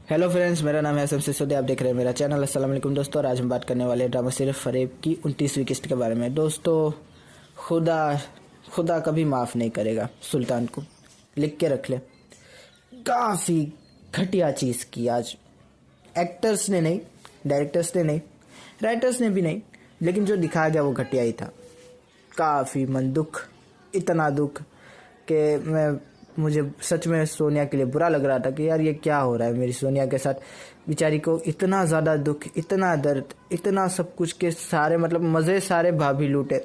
Hello friends, मेरा नाम है एसएम सिसोदिया। आप देख रहे हैं मेरा चैनल। अस्सलाम वालेकुम दोस्तों। और आज हम बात करने वाले हैं ड्रामा सीरीज फरेब की 29वीं किस्त के बारे में। दोस्तों, खुदा खुदा कभी माफ़ नहीं करेगा सुल्तान को। लिख के रख ले। काफ़ी घटिया चीज़ की आज। एक्टर्स ने नहीं, डायरेक्टर्स ने नहीं, राइटर्स ने भी नहीं, लेकिन जो दिखाया गया वो घटिया ही था। काफ़ी मन दुख, इतना दुख कि मुझे सच में सोनिया के लिए बुरा लग रहा था कि यार ये क्या हो रहा है मेरी सोनिया के साथ। बेचारी को इतना ज़्यादा दुख, इतना दर्द, इतना सब कुछ के सारे मज़े सारे भाभी लूटे,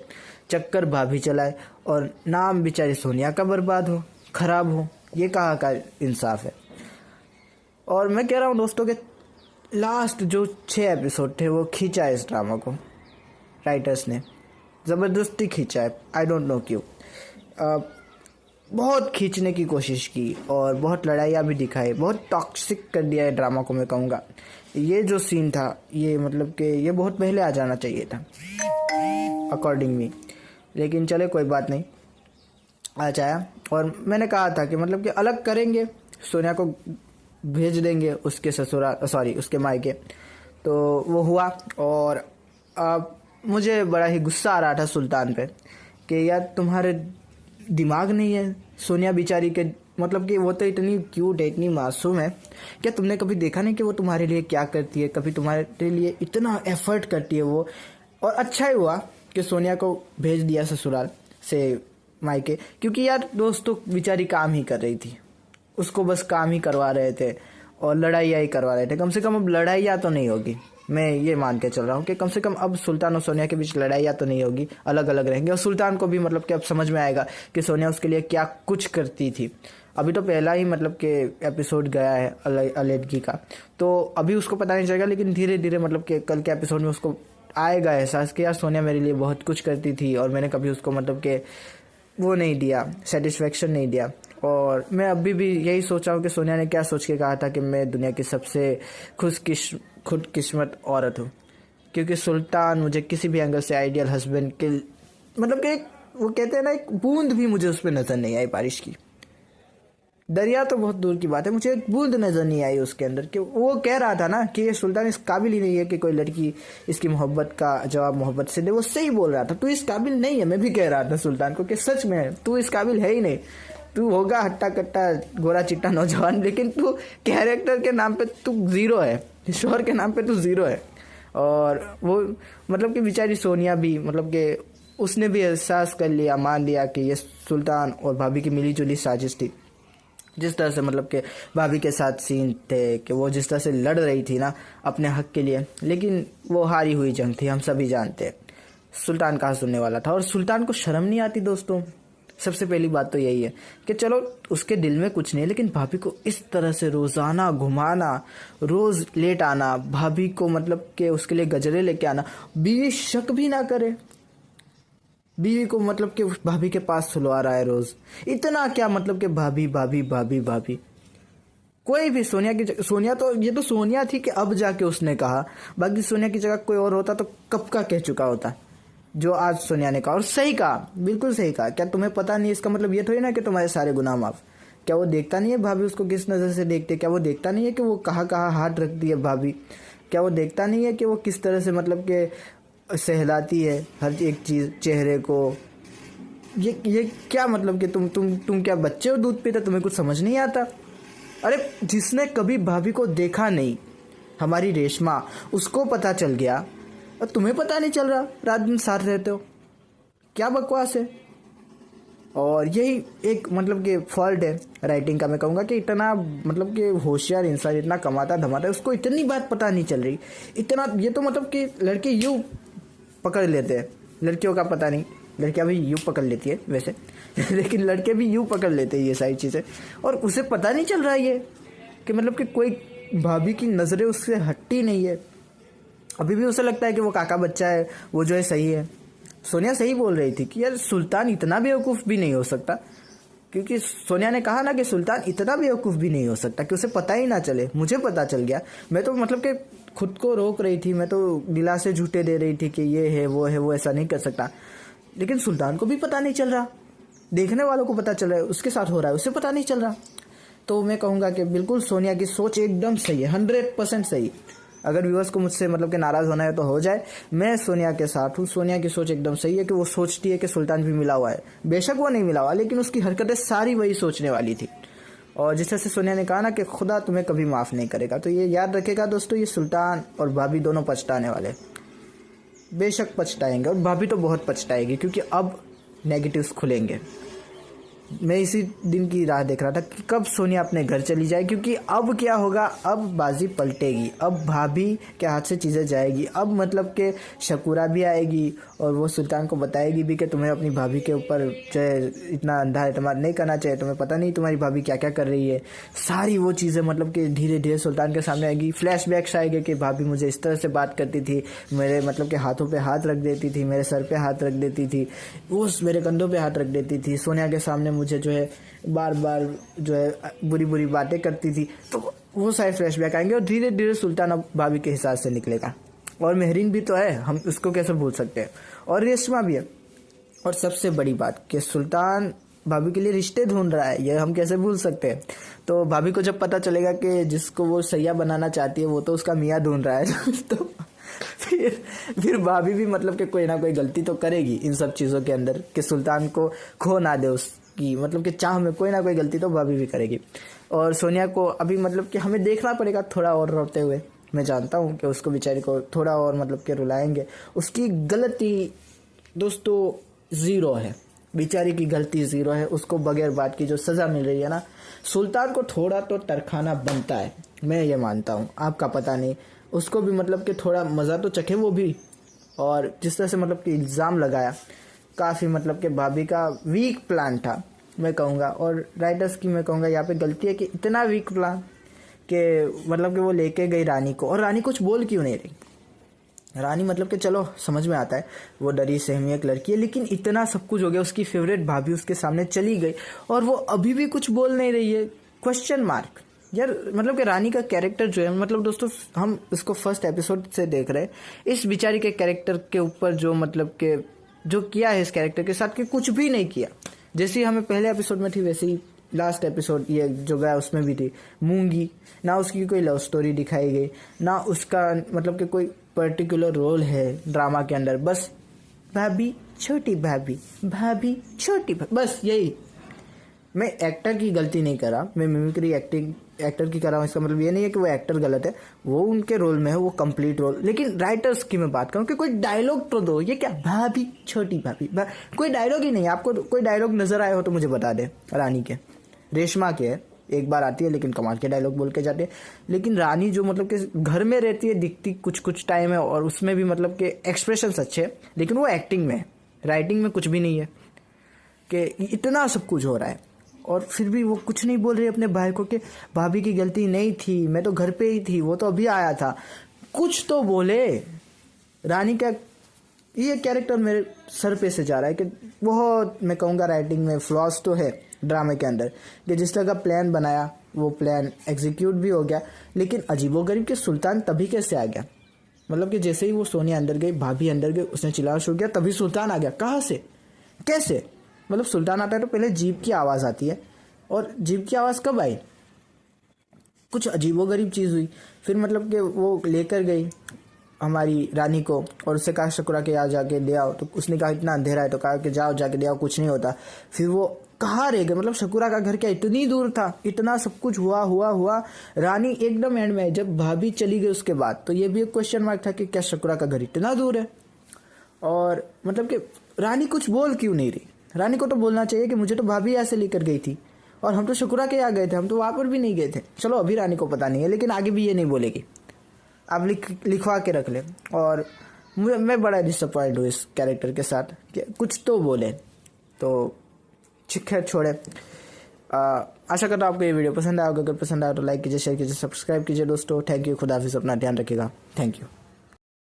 चक्कर भाभी चलाए, और नाम बेचारी सोनिया का बर्बाद हो, ख़राब हो। ये कहाँ का इंसाफ है। और मैं कह रहा हूँ दोस्तों के लास्ट जो 6 एपिसोड थे वो खींचा है इस ड्रामा को राइटर्स ने, ज़बरदस्ती खींचा है। आई डोंट नो क्यों। बहुत खींचने की कोशिश की और बहुत लड़ाइयाँ भी दिखाई, बहुत टॉक्सिक कर दिया है ड्रामा को। मैं कहूँगा ये जो सीन था ये कि ये बहुत पहले आ जाना चाहिए था अकॉर्डिंग मी, लेकिन चले कोई बात नहीं, आ जाया। और मैंने कहा था कि अलग करेंगे, सोनिया को भेज देंगे उसके उसके मायके। तो वो हुआ। और मुझे बड़ा ही गुस्सा आ रहा था सुल्तान पे कि यार तुम्हारे दिमाग नहीं है। सोनिया बेचारी के कि वो तो इतनी क्यूट है, इतनी मासूम है। क्या तुमने कभी देखा नहीं कि वो तुम्हारे लिए क्या करती है? कभी तुम्हारे लिए इतना एफर्ट करती है वो। और अच्छा ही हुआ कि सोनिया को भेज दिया ससुराल से मायके, क्योंकि यार दोस्तों बेचारी काम ही कर रही थी, उसको बस काम ही करवा रहे थे और लड़ाइयाँ ही करवा रहे थे। कम से कम अब लड़ाइयाँ तो नहीं होगी। मैं ये मान के चल रहा हूँ कि कम से कम अब सुल्तान और सोनिया के बीच लड़ाइयाँ तो नहीं होगी, अलग अलग रहेंगे। और सुल्तान को भी कि अब समझ में आएगा कि सोनिया उसके लिए क्या कुछ करती थी। अभी तो पहला ही कि एपिसोड गया है अलग का, तो अभी उसको पता नहीं चलेगा, लेकिन धीरे धीरे कि कल के एपिसोड में उसको आएगा एहसास कि यार सोनिया मेरे लिए बहुत कुछ करती थी और मैंने कभी उसको कि वो नहीं दिया, सेटिस्फेक्शन नहीं दिया। और मैं अभी भी यही सोचा हूँ कि सोनिया ने क्या सोच के कहा था कि मैं दुनिया की सबसे खुदकिस्मत औरत हूँ, क्योंकि सुल्तान मुझे किसी भी एंगल से आइडियल हस्बैंड के कि वो कहते हैं ना, एक बूंद भी मुझे उस पर नज़र नहीं आई बारिश की। दरिया तो बहुत दूर की बात है, मुझे एक बूंद नज़र नहीं आई उसके अंदर। कि वो कह रहा था ना कि ये सुल्तान इस काबिल ही नहीं है कि कोई लड़की इसकी मोहब्बत का जवाब मोहब्बत से दे। वो सही बोल रहा था, तू इस काबिल नहीं है। मैं भी कह रहा था सुल्तान को कि सच में तू इस काबिल है ही नहीं। तू होगा हट्टा कट्टा गोरा चिट्टा नौजवान, लेकिन तू कैरेक्टर के नाम पे तू जीरो है, शोहर के नाम पे तू जीरो है। और वो कि बेचारी सोनिया भी कि उसने भी एहसास कर लिया, मान लिया कि ये सुल्तान और भाभी की मिली जुली साजिश थी। जिस तरह से कि भाभी के साथ सीन थे कि वो जिस तरह से लड़ रही थी ना अपने हक के लिए, लेकिन वो हारी हुई जंग थी, हम सभी जानते हैं। सुल्तान कहाँ सुनने वाला था। और सुल्तान को शर्म नहीं आती दोस्तों। सबसे पहली बात तो यही है कि चलो उसके दिल में कुछ नहीं, लेकिन भाभी को इस तरह से रोज़ाना घुमाना, रोज़ लेट आना, भाभी को कि उसके लिए गजरे लेके आना, बीवी शक भी ना करे, बीवी को कि भाभी के पास सुलवा रहा है रोज़। इतना क्या कि भाभी भाभी भाभी भाभी। कोई भी सोनिया तो ये तो सोनिया थी कि अब जाके उसने कहा, बाकी सोनिया की जगह कोई और होता तो कब का कह चुका होता जो आज सोनिया ने कहा। और सही कहा, बिल्कुल सही कहा। क्या तुम्हें पता नहीं? इसका ये थोड़ी ना कि तुम्हारे सारे गुनाह माफ। क्या वो देखता नहीं है भाभी उसको किस नज़र से देखते? क्या वो देखता नहीं है कि वो कहाँ कहाँ हाथ रखती है भाभी? क्या वो देखता नहीं है कि वो किस तरह से कि सहलाती है हर एक चीज़, चेहरे को? ये क्या कि तुम क्या बच्चे हो दूध पीते? तुम्हें कुछ समझ नहीं आता? अरे जिसने कभी भाभी को देखा नहीं, हमारी रेशमा, उसको पता चल गया और तुम्हें पता नहीं चल रहा, रात दिन साथ रहते हो। क्या बकवास है। और यही एक कि फॉल्ट है राइटिंग का। मैं कहूँगा कि इतना कि होशियार इंसान, इतना कमाता धमाता है, उसको इतनी बात पता नहीं चल रही। इतना ये तो कि लड़के यूँ पकड़ लेते हैं, लड़कियों का पता नहीं। लड़कियाँ भी यूँ पकड़ लेती है वैसे लेकिन लड़के भी यूँ पकड़ लेते हैं ये सारी चीज़ें, और उसे पता नहीं चल रहा है ये कि कि कोई भाभी की नज़रें उससे हटती नहीं है। अभी भी उसे लगता है कि वो काका बच्चा है, वो जो है सही है। सोनिया सही बोल रही थी कि यार सुल्तान इतना बेवकूफ़ भी नहीं हो सकता, क्योंकि सोनिया ने कहा ना कि सुल्तान इतना बेवकूफ़ भी नहीं हो सकता कि उसे पता ही ना चले। मुझे पता चल गया। मैं तो कि खुद को रोक रही थी, मैं तो दिलासे झूठे दे रही थी कि ये है, वो ऐसा नहीं कर सकता, लेकिन सुल्तान को भी पता नहीं चल रहा। देखने वालों को पता चल रहा है उसके साथ हो रहा है, उसे पता नहीं चल रहा। तो मैं कहूँगा कि बिल्कुल सोनिया की सोच एकदम सही है, 100% सही। अगर व्यूअर्स को मुझसे मतलब कि नाराज़ होना है तो हो जाए, मैं सोनिया के साथ हूँ। सोनिया की सोच एकदम सही है कि वो सोचती है कि सुल्तान भी मिला हुआ है। बेशक वो नहीं मिला हुआ, लेकिन उसकी हरकतें सारी वही सोचने वाली थी। और जिस तरह से सोनिया ने कहा ना कि खुदा तुम्हें कभी माफ़ नहीं करेगा, तो ये याद रखेगा दोस्तों, ये सुल्तान और भाभी दोनों पछताने वाले, बेशक पछताएंगे। और भाभी तो बहुत पछताएगी, क्योंकि अब नेगेटिव्स खुलेंगे। मैं इसी दिन की राह देख रहा था कि कब सोनिया अपने घर चली जाए, क्योंकि अब क्या होगा, अब बाजी पलटेगी। अब भाभी के हाथ से चीज़ें जाएगी। अब मतलब कि शकूरा भी आएगी और वो सुल्तान को बताएगी भी कि तुम्हें अपनी भाभी के ऊपर जो है इतना अंधा एतमाद नहीं करना चाहिए, तुम्हें पता नहीं तुम्हारी भाभी क्या क्या कर रही है। सारी वो चीज़ें मतलब कि धीरे धीरे सुल्तान के सामने आएगी। फ्लैशबैक्स आएंगे कि भाभी मुझे इस तरह से बात करती थी, मेरे मतलब कि हाथों पे हाथ रख देती थी, मेरे सर पे हाथ रख देती थी, वो मेरे कंधों पे हाथ रख देती थी, सोनिया के सामने मुझे जो है बार बार जो है बुरी बुरी बातें करती थी। तो वो सारे फ्लैशबैक आएंगे और धीरे धीरे सुल्तान अब भाभी के हिसाब से निकलेगा। और मेहरीन भी तो है, हम उसको कैसे भूल सकते हैं, और रेशमा भी है। और सबसे बड़ी बात कि सुल्तान भाभी के लिए रिश्ते ढूंढ रहा है, ये हम कैसे भूल सकते हैं। तो भाभी को जब पता चलेगा कि जिसको वो सैया बनाना चाहती है वो तो उसका मियाँ ढूंढ रहा है तो फिर भाभी भी मतलब कि कोई ना कोई गलती तो करेगी इन सब चीज़ों के अंदर, कि सुल्तान को खो ना दे उसकी मतलब कि चाह में, कोई ना कोई गलती तो भाभी भी करेगी। और सोनिया को अभी मतलब कि हमें देखना पड़ेगा थोड़ा और रोते हुए। मैं जानता हूँ कि उसको बेचारी को थोड़ा और मतलब कि रुलाएंगे। उसकी गलती दोस्तों ज़ीरो है, बेचारी की गलती ज़ीरो है। उसको बगैर बात की जो सज़ा मिल रही है ना, सुल्तान को थोड़ा तो तरखाना बनता है, मैं ये मानता हूँ। आपका पता नहीं, उसको भी मतलब कि थोड़ा मज़ा तो चखे वो भी। और जिस तरह से मतलब कि इल्ज़ाम लगाया, काफ़ी मतलब कि भाभी का वीक प्लान था मैं कहूँगा। और राइटर्स की मैं कहूँगा यहाँ पे गलती है कि इतना वीक प्लान कि मतलब कि वो लेके गई रानी को, और रानी कुछ बोल क्यों नहीं रही। रानी मतलब कि चलो समझ में आता है वो डरी सहमी एक लड़की है, लेकिन इतना सब कुछ हो गया, उसकी फेवरेट भाभी उसके सामने चली गई और वो अभी भी कुछ बोल नहीं रही है। क्वेश्चन मार्क यार, मतलब कि रानी का कैरेक्टर जो है, मतलब दोस्तों हम इसको फर्स्ट एपिसोड से देख रहे हैं, इस बेचारी के कैरेक्टर के ऊपर जो मतलब कि जो किया है इस कैरेक्टर के साथ, कि कुछ भी नहीं किया। जैसी हमें पहले एपिसोड में थी वैसे ही लास्ट एपिसोड ये जो गया उसमें भी थी मूंगी। ना उसकी कोई लव स्टोरी दिखाई गई, ना उसका मतलब कि कोई पर्टिकुलर रोल है ड्रामा के अंदर। बस भाभी छोटी भाभी, भाभी छोटी भाभी, बस यही। मैं एक्टर की गलती नहीं कर रहा, मैं मिमिक्री एक्टिंग एक्टर की कर रहा हूँ। इसका मतलब ये नहीं है कि वो एक्टर गलत है, वो उनके रोल में है, वो कंप्लीट रोल। लेकिन राइटर्स की मैं बात करूँ कि कोई डायलॉग तो दो। ये क्या भाभी छोटी भाभी, कोई डायलॉग ही नहीं है। आपको कोई डायलॉग नजर आए हो तो मुझे बता दे। रानी के, रेशमा के एक बार आती है लेकिन कमाल के डायलॉग बोल के जाते हैं। लेकिन रानी जो मतलब कि घर में रहती है, दिखती कुछ कुछ टाइम है, और उसमें भी मतलब कि एक्सप्रेशंस अच्छे हैं, लेकिन वो एक्टिंग में, राइटिंग में कुछ भी नहीं है। कि इतना सब कुछ हो रहा है और फिर भी वो कुछ नहीं बोल रही अपने भाई को कि भाभी की गलती नहीं थी, मैं तो घर पे ही थी, वो तो अभी आया था। कुछ तो बोले। रानी का ये कैरेक्टर मेरे सर पे से जा रहा है कि बहुत, मैं कहूँगा राइटिंग में फ्लॉज तो है ड्रामे के अंदर, कि जिस तरह का प्लान बनाया वो प्लान एग्जीक्यूट भी हो गया, लेकिन अजीबोगरीब के सुल्तान तभी कैसे आ गया। मतलब कि जैसे ही वो सोनिया अंदर गई, भाभी अंदर गई, उसने चिल्लाना शुरू किया, तभी सुल्तान आ गया। कहाँ से, कैसे? मतलब सुल्तान आता है तो पहले जीप की आवाज़ आती है, और जीप की आवाज़ कब आई? कुछ अजीबोगरीब चीज़ हुई। फिर मतलब कि वो लेकर गई हमारी रानी को और उससे कहा शकूरा के यहाँ जाके दे आओ। तो उसने कहा इतना अंधेरा है, तो कहा कि जाओ जाके दे आओ, कुछ नहीं होता। फिर वो कहाँ रह गए, मतलब शकूरा का घर क्या इतनी दूर था? इतना सब कुछ हुआ हुआ हुआ रानी एकदम एंड में जब भाभी चली गई उसके बाद, तो ये भी एक क्वेश्चन मार्क था कि क्या शकूरा का घर इतना दूर है। और मतलब कि रानी कुछ बोल क्यों नहीं रही? रानी को तो बोलना चाहिए कि मुझे तो भाभी यहाँ से लेकर गई थी और हम तो शकूरा के यहाँ गए थे, हम तो वहाँ पर भी नहीं गए थे। चलो अभी रानी को पता नहीं है, लेकिन आगे भी ये नहीं बोलेगी। आप लिखवा के रख ले। और मैं बड़ा डिसअपॉइंट हूँ इस कैरेक्टर के साथ कि कुछ तो बोले। तो खैर छोड़े। आशा करता हूँ आपको ये वीडियो पसंद आएगा। अगर पसंद आया तो लाइक कीजिए, शेयर कीजिए, सब्सक्राइब कीजिए दोस्तों। थैंक यू, खुदा हाफिज़, अपना ध्यान रखिएगा। Thank you.